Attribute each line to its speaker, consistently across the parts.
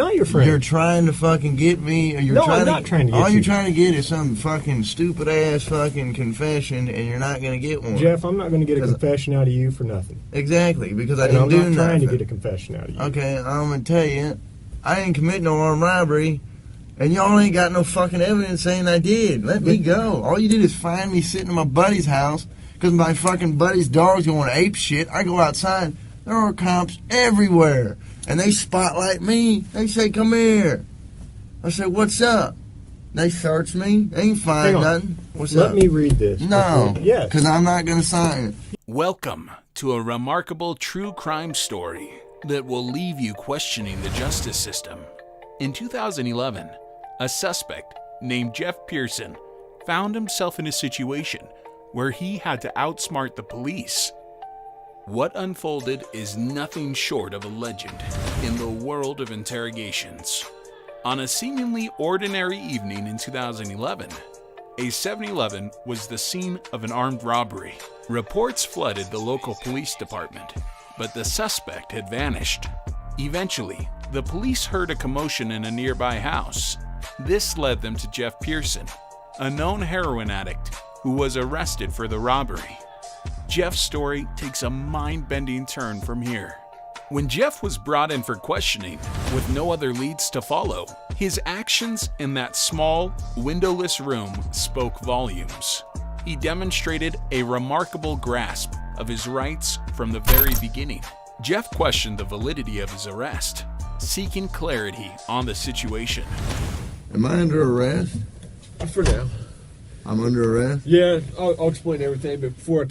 Speaker 1: Not your friend.
Speaker 2: You're trying to fucking get me. Or you're
Speaker 1: I'm not trying to get you.
Speaker 2: All you're trying to get is some fucking stupid ass fucking confession, and you're not going to get one.
Speaker 1: Jeff, I'm not going to get a confession out of you for nothing.
Speaker 2: Exactly, because I didn't do nothing.
Speaker 1: I'm not trying to get a confession out of you.
Speaker 2: Okay, I'm going to tell you, I didn't commit no armed robbery, and y'all ain't got no fucking evidence saying I did. Let me go. All you did is find me sitting in my buddy's house because my fucking buddy's dog's going ape shit. I go outside, there are cops everywhere. And they spotlight me. They say, come here. I say, what's up? They search me. They ain't find nothing. What's up?
Speaker 1: Let me read this.
Speaker 2: No.
Speaker 1: Yes.
Speaker 2: Because I'm not going to sign it.
Speaker 3: Welcome to a remarkable true crime story that will leave you questioning the justice system. In 2011, a suspect named Jeff Pearson found himself in a situation where he had to outsmart the police. What unfolded is nothing short of a legend in the world of interrogations. On a seemingly ordinary evening in 2011, a 7-Eleven was the scene of an armed robbery. Reports flooded the local police department, but the suspect had vanished. Eventually, the police heard a commotion in a nearby house. This led them to Jeff Pearson, a known heroin addict who was arrested for the robbery. Jeff's story takes a mind-bending turn from here. When Jeff was brought in for questioning, with no other leads to follow, his actions in that small, windowless room spoke volumes. He demonstrated a remarkable grasp of his rights from the very beginning. Jeff questioned the validity of his arrest, seeking clarity on the situation.
Speaker 2: Am I under arrest?
Speaker 4: For now.
Speaker 2: I'm under arrest?
Speaker 4: Yeah, I'll explain everything, but before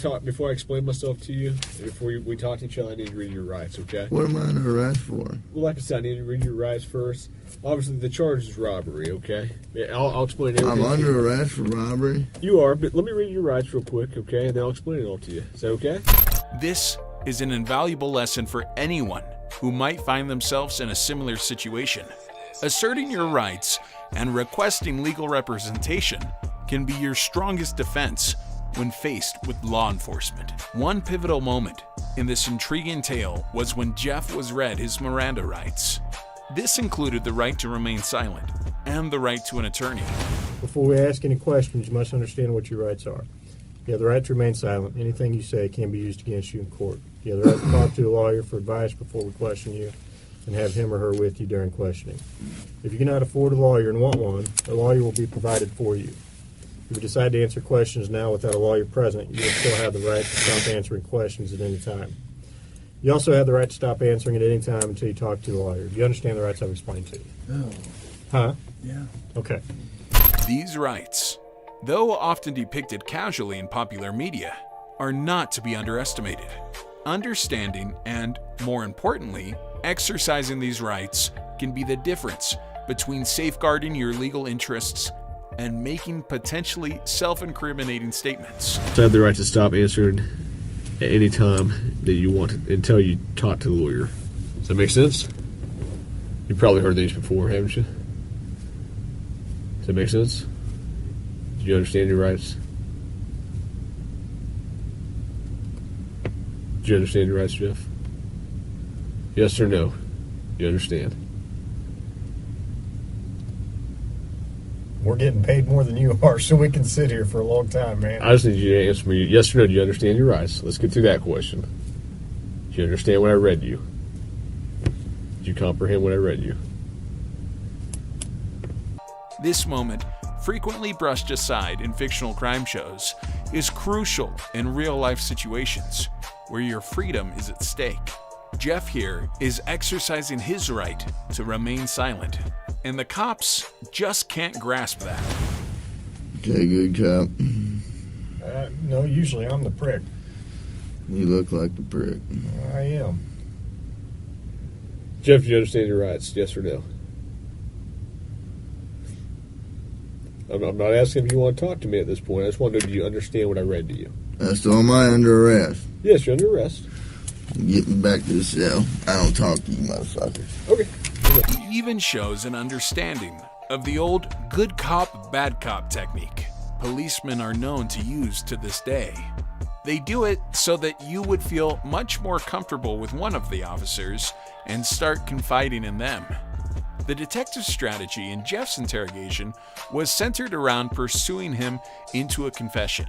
Speaker 4: I explain myself to you, before we talk to each other, I need to read your rights, okay?
Speaker 2: What am I under arrest for?
Speaker 4: Well, like I said, I need to read your rights first. Obviously, the charge is robbery, okay? I'll explain everything.
Speaker 2: I'm under arrest for robbery?
Speaker 4: You are, but let me read your rights real quick, okay? And then I'll explain it all to you. Is that okay?
Speaker 3: This is an invaluable lesson for anyone who might find themselves in a similar situation. Asserting your rights and requesting legal representation can be your strongest defense when faced with law enforcement. One pivotal moment in this intriguing tale was when Jeff was read his Miranda rights. This included the right to remain silent and the right to an attorney.
Speaker 1: Before we ask any questions, you must understand what your rights are. You have the right to remain silent. Anything you say can be used against you in court. You have the right to talk to a lawyer for advice before we question you and have him or her with you during questioning. If you cannot afford a lawyer and want one, a lawyer will be provided for you. If you decide to answer questions now without a lawyer present, you will still have the right to stop answering questions at any time. You also have the right to stop answering at any time until you talk to a lawyer. Do you understand the rights I've explained to you?
Speaker 2: Oh.
Speaker 1: Huh?
Speaker 2: Yeah.
Speaker 1: Okay.
Speaker 3: These rights, though often depicted casually in popular media, are not to be underestimated. Understanding and, more importantly, exercising these rights can be the difference between safeguarding your legal interests and making potentially self-incriminating statements.
Speaker 4: So I have the right to stop answering at any time that you want until you talk to the lawyer. Does that make sense? You've probably heard these before, haven't you? Does that make sense? Do you understand your rights? Do you understand your rights, Jeff? Yes or no? You understand?
Speaker 1: We're getting paid more than you are, so we can sit here for a long time, man.
Speaker 4: I just need you to answer me yes or no. Do you understand your rights? Let's get through that question. Do you understand what I read you? Did you comprehend what I read you?
Speaker 3: This moment, frequently brushed aside in fictional crime shows, is crucial in real-life situations where your freedom is at stake. Jeff here is exercising his right to remain silent, and the cops just can't grasp that.
Speaker 2: Okay, good cop.
Speaker 1: No, usually I'm the prick.
Speaker 2: You look like the prick.
Speaker 1: I am.
Speaker 4: Jeff, do you understand your rights? Yes or no? I'm not asking if you want to talk to me at this point. I just want to know, do you understand what I read to you?
Speaker 2: So am I under arrest?
Speaker 4: Yes, you're under arrest.
Speaker 2: Get me back to the cell. I don't talk to you motherfuckers.
Speaker 4: Okay.
Speaker 3: He even shows an understanding of the old good cop, bad cop technique policemen are known to use to this day. They do it so that you would feel much more comfortable with one of the officers and start confiding in them. The detective's strategy in Jeff's interrogation was centered around pursuing him into a confession,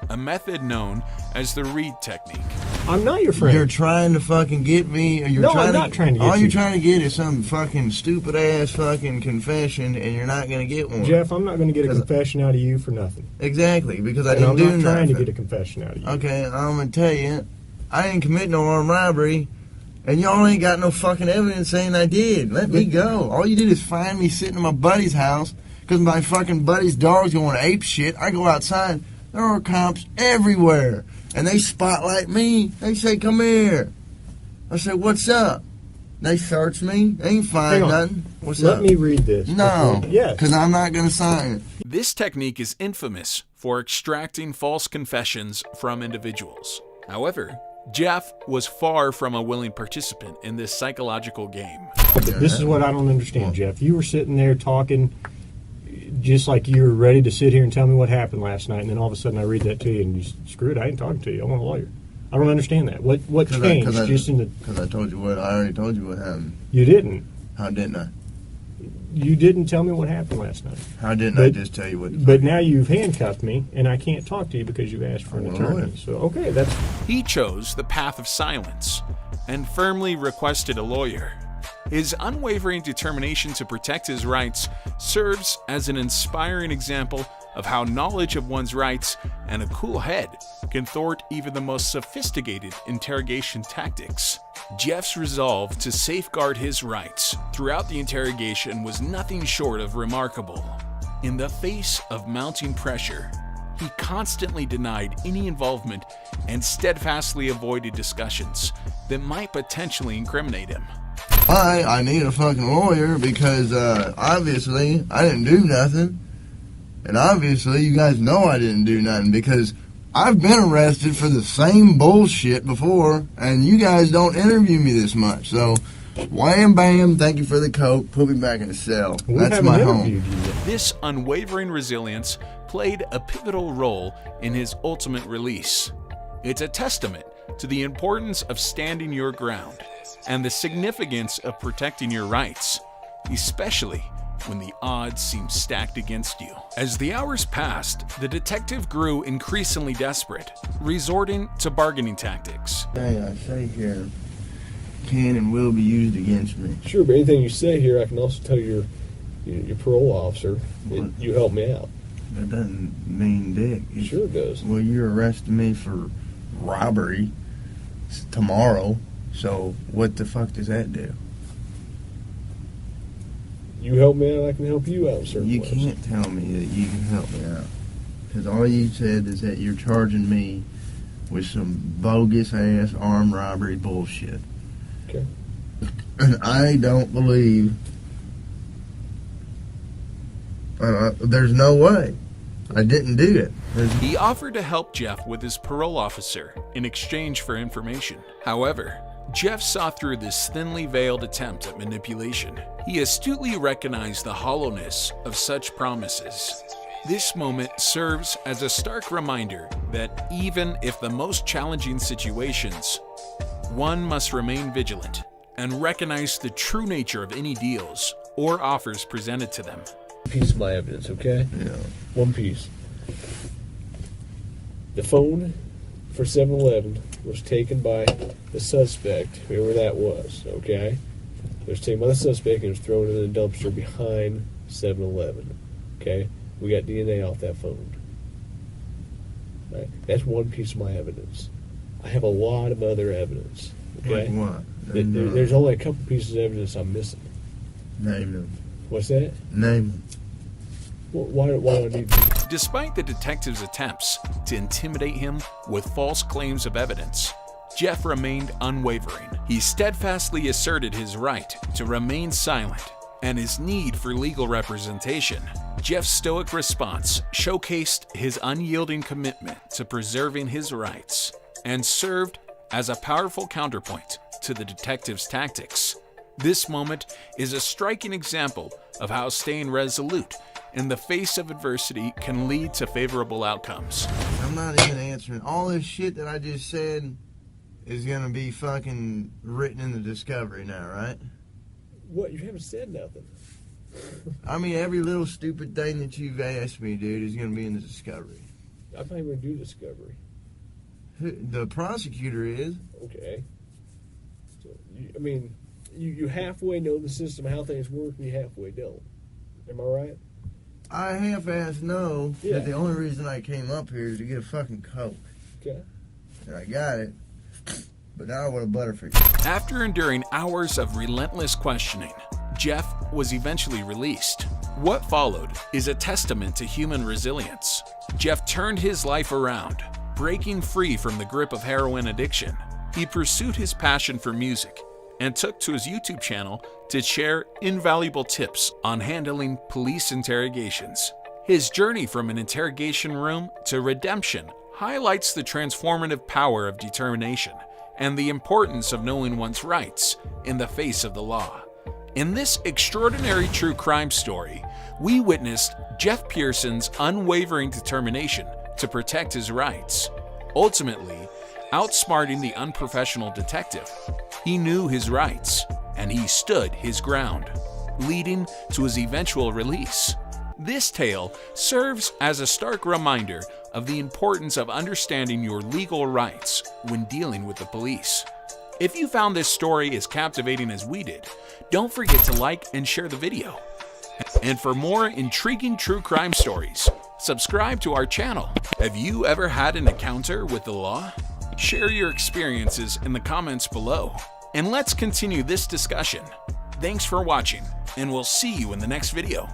Speaker 3: a method known as the Reed technique.
Speaker 1: I'm not your friend.
Speaker 2: You're trying to fucking get me. Or you're
Speaker 1: No,
Speaker 2: trying
Speaker 1: I'm not trying to get
Speaker 2: all
Speaker 1: you.
Speaker 2: you're trying to get is some fucking stupid ass fucking confession, and you're not going to get one.
Speaker 1: Jeff, I'm not going to get a confession out of you for nothing.
Speaker 2: Exactly, because I
Speaker 1: And
Speaker 2: didn't
Speaker 1: I'm
Speaker 2: do
Speaker 1: not
Speaker 2: nothing.
Speaker 1: trying to get a confession out of you.
Speaker 2: Okay, I'm going to tell you, I didn't commit no armed robbery, and y'all ain't got no fucking evidence saying I did. Let me go. All you did is find me sitting in my buddy's house because my fucking buddy's dog's going ape shit. I go outside, there are cops everywhere, and they spotlight me. They say, come here. I say, what's up? They search me. They ain't find
Speaker 1: Hang on.
Speaker 2: nothing. What's
Speaker 1: Let
Speaker 2: up?
Speaker 1: me read this.
Speaker 2: No,
Speaker 1: Yes.
Speaker 2: because I'm not going to sign it.
Speaker 3: This technique is infamous for extracting false confessions from individuals. However, Jeff was far from a willing participant in this psychological game.
Speaker 1: This is what I don't understand, Jeff. You were sitting there talking just like you were ready to sit here and tell me what happened last night, and then all of a sudden I read that to you, and you screw it, I ain't talking to you. I want a lawyer. I don't understand that. What changed just in the...
Speaker 2: Because I told you what, I already told you what happened.
Speaker 1: You didn't.
Speaker 2: How didn't I?
Speaker 1: You didn't tell me what happened last night.
Speaker 2: How didn't I just tell you what?
Speaker 1: But now you've handcuffed me, and I can't talk to you because you've asked for an
Speaker 2: I'm a
Speaker 1: attorney.
Speaker 2: lawyer.
Speaker 1: So, okay, that's...
Speaker 3: He chose the path of silence and firmly requested a lawyer. His unwavering determination to protect his rights serves as an inspiring example of how knowledge of one's rights and a cool head can thwart even the most sophisticated interrogation tactics. Jeff's resolve to safeguard his rights throughout the interrogation was nothing short of remarkable. In the face of mounting pressure, he constantly denied any involvement and steadfastly avoided discussions that might potentially incriminate him.
Speaker 2: I need a fucking lawyer because obviously I didn't do nothing. And obviously you guys know I didn't do nothing because I've been arrested for the same bullshit before and you guys don't interview me this much. So, wham bam, thank you for the coke, put me back in the cell.
Speaker 1: We
Speaker 2: That's
Speaker 1: haven't
Speaker 2: my
Speaker 1: interviewed
Speaker 2: home.
Speaker 1: you yet.
Speaker 3: This unwavering resilience played a pivotal role in his ultimate release. It's a testament to the importance of standing your ground and the significance of protecting your rights, especially when the odds seem stacked against you. As the hours passed, the detective grew increasingly desperate, resorting to bargaining tactics.
Speaker 2: Hey, I say here, can and will be used against me.
Speaker 4: Sure, but anything you say here, I can also tell your parole officer that you helped me out.
Speaker 2: That doesn't mean dick.
Speaker 4: Sure it does.
Speaker 2: Well, you're arresting me for robbery tomorrow, so what the fuck does that do?
Speaker 4: You help me out, I can help you out in certain
Speaker 2: You
Speaker 4: ways.
Speaker 2: can't tell me that you can help me out. Because all you said is that you're charging me with some bogus-ass armed robbery bullshit.
Speaker 4: Okay.
Speaker 2: And I don't believe... there's no way. I didn't do it.
Speaker 3: He offered to help Jeff with his parole officer in exchange for information. However, Jeff saw through this thinly veiled attempt at manipulation. He astutely recognized the hollowness of such promises. This moment serves as a stark reminder that even if the most challenging situations, one must remain vigilant and recognize the true nature of any deals or offers presented to them.
Speaker 4: Piece of my evidence, okay?
Speaker 2: Yeah.
Speaker 4: One piece. The phone for 7-Eleven was taken by the suspect, whoever that was, okay? It was taken by the suspect and it was thrown in the dumpster behind 7-Eleven, okay? We got DNA off that phone. Right? That's one piece of my evidence. I have a lot of other evidence, okay?
Speaker 2: Like what?
Speaker 4: There's only a couple pieces of evidence I'm missing.
Speaker 2: Name them.
Speaker 4: What's that?
Speaker 2: Name them.
Speaker 4: Why do I need...
Speaker 3: Despite the detective's attempts to intimidate him with false claims of evidence, Jeff remained unwavering. He steadfastly asserted his right to remain silent and his need for legal representation. Jeff's stoic response showcased his unyielding commitment to preserving his rights and served as a powerful counterpoint to the detective's tactics. This moment is a striking example of how staying resolute in the face of adversity can lead to favorable outcomes.
Speaker 2: I'm not even answering. All this shit that I just said is gonna be fucking written in the discovery now, right?
Speaker 5: What? You haven't said nothing.
Speaker 2: I mean, every little stupid thing that you've asked me, dude, is going to be in the discovery.
Speaker 5: I'm not even going to do discovery.
Speaker 2: The prosecutor is.
Speaker 5: Okay. So, you halfway know the system, how things work, and you halfway don't. Am I right?
Speaker 2: I half-ass know
Speaker 5: Yeah.
Speaker 2: that the only reason I came up here is to get a fucking Coke.
Speaker 5: Okay.
Speaker 2: And I got it. But now I want a Butterfinger.
Speaker 3: After enduring hours of relentless questioning, Jeff was eventually released. What followed is a testament to human resilience. Jeff turned his life around, breaking free from the grip of heroin addiction. He pursued his passion for music and took to his YouTube channel to share invaluable tips on handling police interrogations. His journey from an interrogation room to redemption highlights the transformative power of determination and the importance of knowing one's rights in the face of the law. In this extraordinary true crime story, we witnessed Jeff Pearson's unwavering determination to protect his rights. Ultimately, outsmarting the unprofessional detective, he knew his rights and he stood his ground, leading to his eventual release. This tale serves as a stark reminder of the importance of understanding your legal rights when dealing with the police. If you found this story as captivating as we did, don't forget to like and share the video. And for more intriguing true crime stories, subscribe to our channel. Have you ever had an encounter with the law? Share your experiences in the comments below. And let's continue this discussion. Thanks for watching, and we'll see you in the next video.